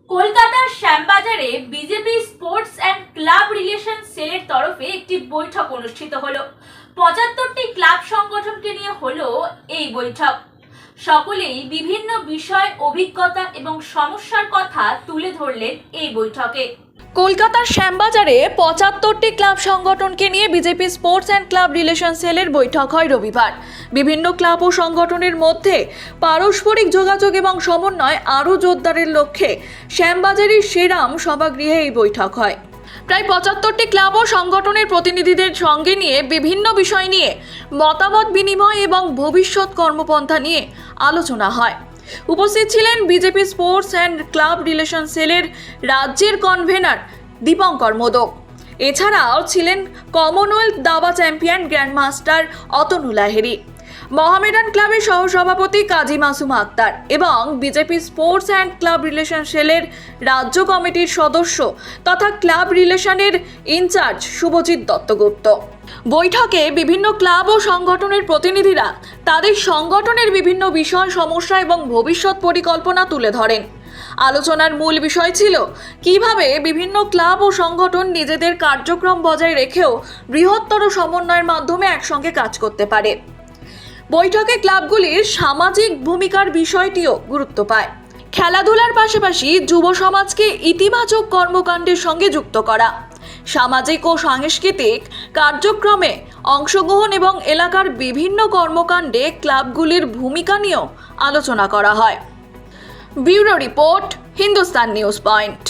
কলকাতার শ্যামবাজারে BJP sports and club relation সেলের তরফে একটি বৈঠক অনুষ্ঠিত হলো। ৭৫টি ক্লাব সংগঠনকে নিয়ে হলো এই বৈঠক। সকলেই বিভিন্ন বিষয়, অভিজ্ঞতা এবং সমস্যার কথা তুলে ধরলেন এই বৈঠকে। কলকাতার শ্যামবাজারে ৭৫টি ক্লাব সংগঠনকে নিয়ে BJP sports and club relation সেলের বৈঠক হয় রবিবার। বিভিন্ন ক্লাব ও সংগঠনের মধ্যে পারস্পরিক যোগাযোগ এবং সমন্বয় আরও জোরদারের লক্ষ্যে শ্যামবাজারের শ্রীরাম সভাগৃহে এই বৈঠক হয়। প্রায় ৭৫টি ক্লাব ও সংগঠনের প্রতিনিধিদের সঙ্গে নিয়ে বিভিন্ন বিষয় নিয়ে মতামত বিনিময় এবং ভবিষ্যৎ কর্মপন্থা নিয়ে আলোচনা হয়। উপস্থিত ছিলেন BJP sports and club relation সেলের রাজ্যের কনভেনার দীপঙ্কর মোদক। এছাড়াও ছিলেন কমনওয়েলথ দাবা চ্যাম্পিয়ন গ্র্যান্ডমাস্টার অতনু লাহিড়ী, মহামেডান ক্লাবের সহসভাপতি কাজী মাসুম আক্তার এবং BJP sports and club relation সেলের রাজ্য কমিটির সদস্য তথা ক্লাব রিলেশনের ইনচার্জ শুভজিৎ দত্তগুপ্ত। বৈঠকে বিভিন্ন ক্লাব ও সংগঠনের প্রতিনিধিরা তাদের সংগঠনের বিভিন্ন বিষয়, সমস্যা এবং ভবিষ্যৎ পরিকল্পনা তুলে ধরেন। আলোচনার মূল বিষয় ছিল কিভাবে বিভিন্ন ক্লাব ও সংগঠন নিজেদের কার্যক্রম বজায় রেখেও বৃহত্তর সমন্বয়ের মাধ্যমে একসঙ্গে কাজ করতে পারে। বৈঠকে ক্লাবগুলির সামাজিক ভূমিকার বিষয়টিও গুরুত্ব পায়। খেলাধুলার পাশাপাশি যুব সমাজকে ইতিবাচক কর্মকাণ্ডের সঙ্গে যুক্ত করা, সামাজিক ও সাংস্কৃতিক কার্যক্রমে অংশগ্রহণ এবং এলাকার বিভিন্ন কর্মকাণ্ডে ক্লাবগুলির ভূমিকা নিয়েও আলোচনা করা হয়। Bureau report, Hindustan news point.